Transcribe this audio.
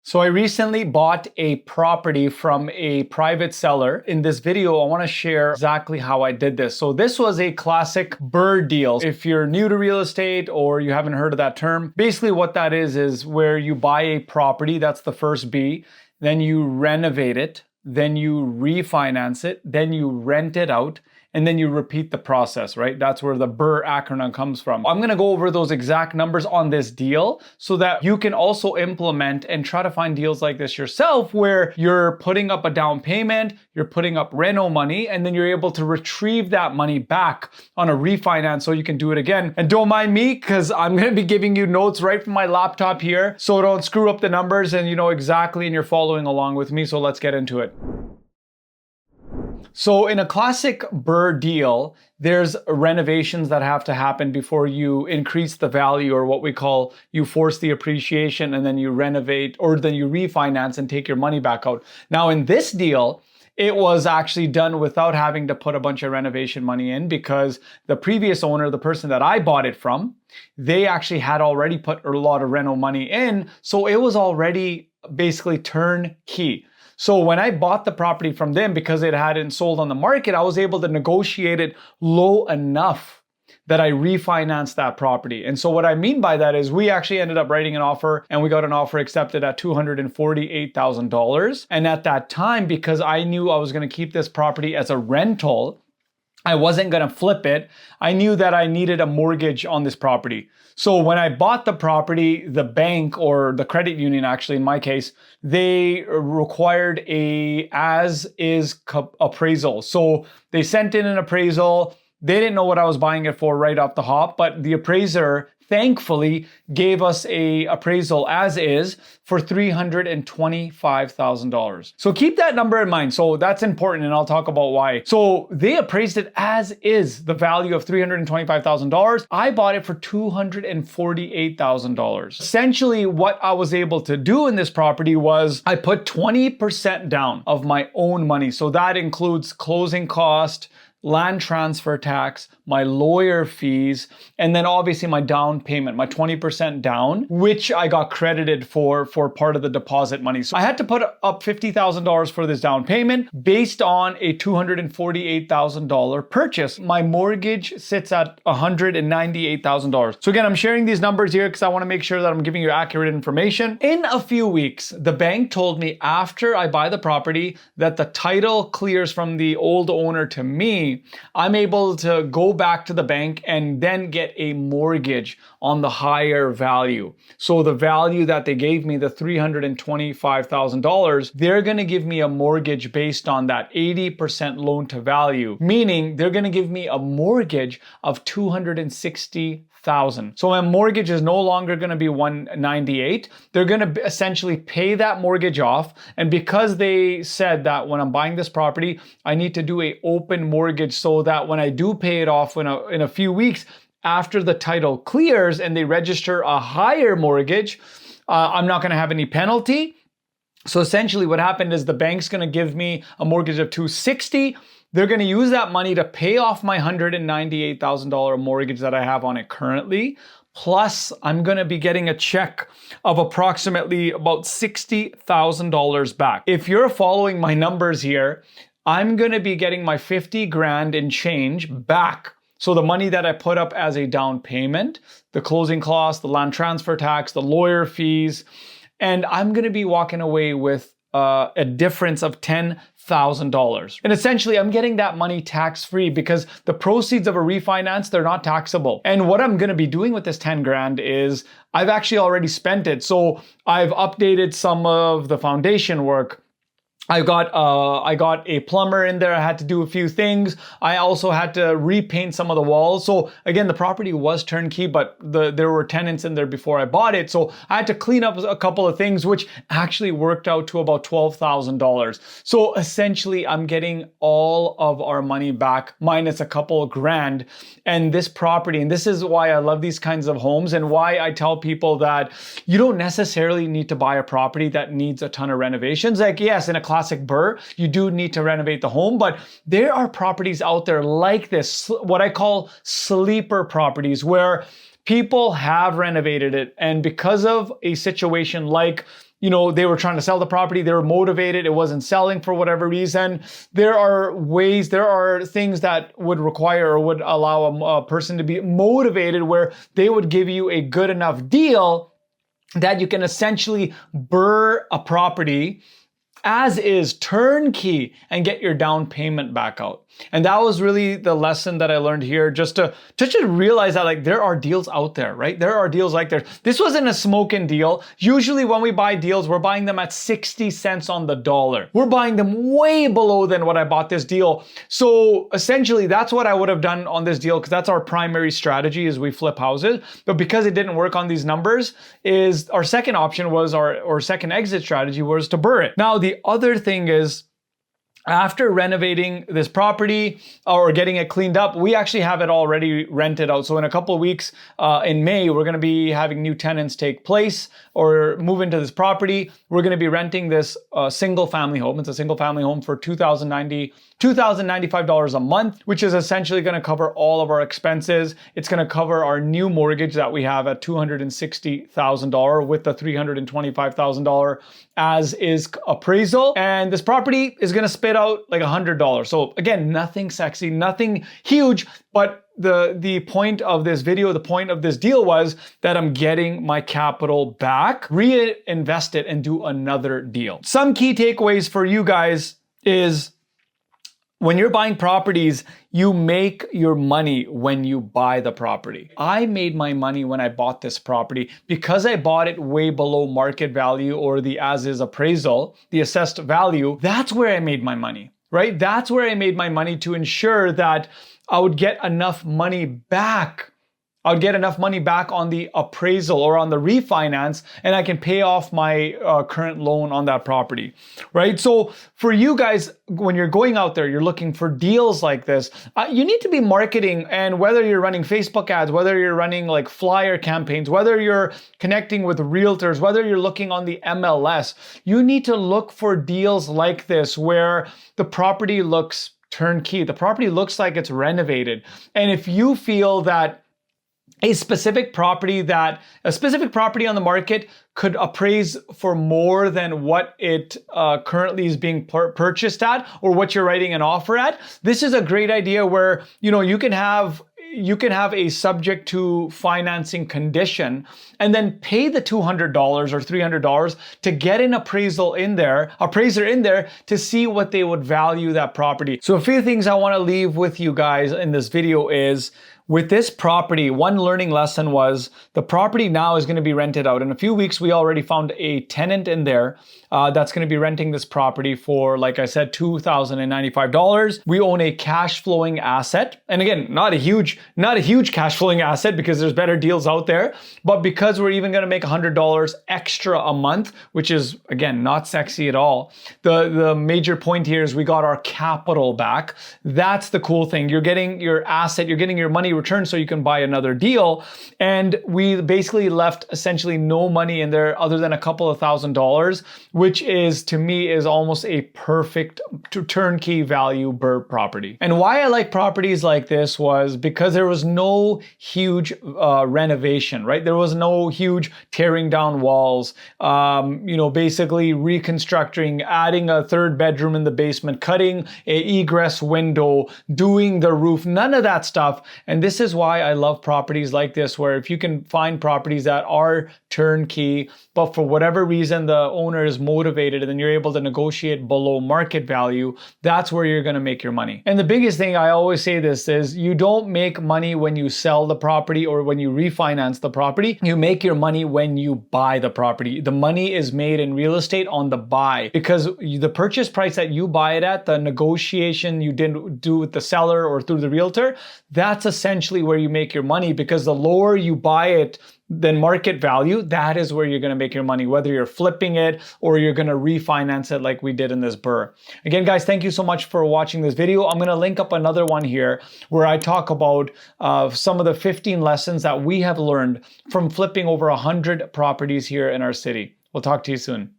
So I recently bought a property from a private seller. In this video, I want to share exactly how I did this. So this was a classic BRRRR deal. If you're new to real estate or you haven't heard of that term, basically what that is where you buy a property, that's the first B, then you renovate it, then you refinance it, then you rent it out, and then you repeat the process, right? That's where the BRRRR acronym comes from. I'm gonna go over those exact numbers on this deal so that you can also implement and try to find deals like this yourself where you're putting up a down payment, you're putting up reno money, and then you're able to retrieve that money back on a refinance so you can do it again. And don't mind me, because I'm gonna be giving you notes right from my laptop here, so don't screw up the numbers and you know exactly and you're following along with me, so let's get into it. So in a classic BRRRR deal, there's renovations that have to happen before you increase the value, or what we call you force the appreciation and then you renovate, or then you refinance and take your money back out. Now in this deal, it was actually done without having to put a bunch of renovation money in, because the previous owner, the person that I bought it from, they actually had already put a lot of reno money in. So it was already basically turnkey. So when I bought the property from them, because it hadn't sold on the market, I was able to negotiate it low enough that I refinanced that property. And so what I mean by that is we actually ended up writing an offer, and we got an offer accepted at $248,000. And at that time, because I knew I was going to keep this property as a rental, I wasn't going to flip it. I knew that I needed a mortgage on this property. So when I bought the property, the bank, or the credit union, actually in my case, they required a as-is appraisal. So they sent in an appraisal. They didn't know what I was buying it for right off the hop, but the appraiser thankfully gave us a appraisal as is for $325,000. So keep that number in mind. So that's important, and I'll talk about why. So they appraised it as is, the value of $325,000. I bought it for $248,000. Essentially, what I was able to do in this property was I put 20% down of my own money. So that includes closing cost, land transfer tax, my lawyer fees, and then obviously my down payment, my 20% down, which I got credited for part of the deposit money. So I had to put up $50,000 for this down payment based on a $248,000 purchase. My mortgage sits at $198,000. So again, I'm sharing these numbers here because I want to make sure that I'm giving you accurate information. In a few weeks, the bank told me after I buy the property that the title clears from the old owner to me. I'm able to go back to the bank and then get a mortgage on the higher value. So the value that they gave me, the $325,000, they're going to give me a mortgage based on that 80% loan to value, meaning they're going to give me a mortgage of $260,000. So my mortgage is no longer going to be $198. They're going to essentially pay that mortgage off. And because they said that when I'm buying this property, I need to do an open mortgage so that when I do pay it off in a few weeks, after the title clears and they register a higher mortgage, I'm not going to have any penalty. So essentially what happened is the bank's going to give me a mortgage of $260,000. They're going to use that money to pay off my $198,000 mortgage that I have on it currently. Plus, I'm going to be getting a check of approximately about $60,000 back. If you're following my numbers here, I'm going to be getting my 50 grand in change back. So the money that I put up as a down payment, the closing costs, the land transfer tax, the lawyer fees, and I'm going to be walking away with a difference of $10,000. And essentially, I'm getting that money tax-free because the proceeds of a refinance, they're not taxable. And what I'm going to be doing with this 10 grand is I've actually already spent it. So I've updated some of the foundation work. I got a plumber in there. I had to do a few things. I also had to repaint some of the walls. So again, the property was turnkey, but there were tenants in there before I bought it. So I had to clean up a couple of things, which actually worked out to about $12,000. So essentially, I'm getting all of our money back minus a couple of grand. And this property, and this is why I love these kinds of homes and why I tell people that you don't necessarily need to buy a property that needs a ton of renovations. Like, yes, in a classic BRRRR, you do need to renovate the home, but there are properties out there like this, what I call sleeper properties, where people have renovated it, and because of a situation like they were trying to sell the property, they were motivated, it wasn't selling for whatever reason. There are things that would require or would allow a person to be motivated where they would give you a good enough deal that you can essentially BRRRR a property as is, turnkey, and get your down payment back out. And that was really the lesson that I learned here, just to realize that like there are deals out there, right? There are deals like there. This wasn't a smoking deal. Usually when we buy deals, we're buying them at 60 cents on the dollar. We're buying them way below than what I bought this deal. So essentially that's what I would have done on this deal, because that's our primary strategy is we flip houses. But because it didn't work on these numbers, is our second option was our second exit strategy was to BRRRR it. Now the other thing is, after renovating this property or getting it cleaned up, we actually have it already rented out. So in a couple of weeks, in May, we're going to be having new tenants take place or move into this property. We're going to be renting this single family home. It's a single family home for $2,095 a month, which is essentially going to cover all of our expenses. It's going to cover our new mortgage that we have at $260,000 with the $325,000 as is appraisal. And this property is going to spit out like $100. So again, nothing sexy, nothing huge, but the point of this video, the point of this deal was that I'm getting my capital back, reinvest it, and do another deal. Some key takeaways for you guys is, when you're buying properties, you make your money when you buy the property. I made my money when I bought this property because I bought it way below market value or the as-is appraisal, the assessed value. That's where I made my money, right? That's where I made my money to ensure that I would get enough money back. I would get enough money back on the appraisal or on the refinance, and I can pay off my current loan on that property, right? So for you guys, when you're going out there, you're looking for deals like this, you need to be marketing. And whether you're running Facebook ads, whether you're running like flyer campaigns, whether you're connecting with realtors, whether you're looking on the MLS, you need to look for deals like this where the property looks turnkey, the property looks like it's renovated. And if you feel that a specific property on the market could appraise for more than what it currently is being purchased at, or what you're writing an offer at, this is a great idea where you can have a subject to financing condition and then pay the $200 or $300 to get an appraiser in there to see what they would value that property. So a few things I want to leave with you guys in this video is, with this property, one learning lesson was the property now is going to be rented out. In a few weeks, we already found a tenant in there that's going to be renting this property for, like I said, $2,095. We own a cash flowing asset. And again, not a huge cash flowing asset because there's better deals out there. But because we're even going to make $100 extra a month, which is, again, not sexy at all. The major point here is we got our capital back. That's the cool thing. You're getting your asset, you're getting your money returned so you can buy another deal. And we basically left essentially no money in there other than a couple of $1,000s, which is, to me, is almost a perfect turnkey value BRRRR property. And why I like properties like this was because there was no huge renovation, right? There was no huge tearing down walls, basically reconstructing, adding a third bedroom in the basement, cutting a egress window, doing the roof, none of that stuff. And this is why I love properties like this, where if you can find properties that are turnkey, but for whatever reason the owner is motivated and then you're able to negotiate below market value, that's where you're going to make your money. And the biggest thing, I always say this, is you don't make money when you sell the property or when you refinance the property. You make your money when you buy the property. The money is made in real estate on the buy, because the purchase price that you buy it at, the negotiation you didn't do with the seller or through the realtor, that's essentially where you make your money, because the lower you buy it than market value, that is where you're going to make your money, whether you're flipping it or you're going to refinance it like we did in this BRRRR. Again, guys, thank you so much for watching this video. I'm going to link up another one here where I talk about some of the 15 lessons that we have learned from flipping over 100 properties here in our city. We'll talk to you soon.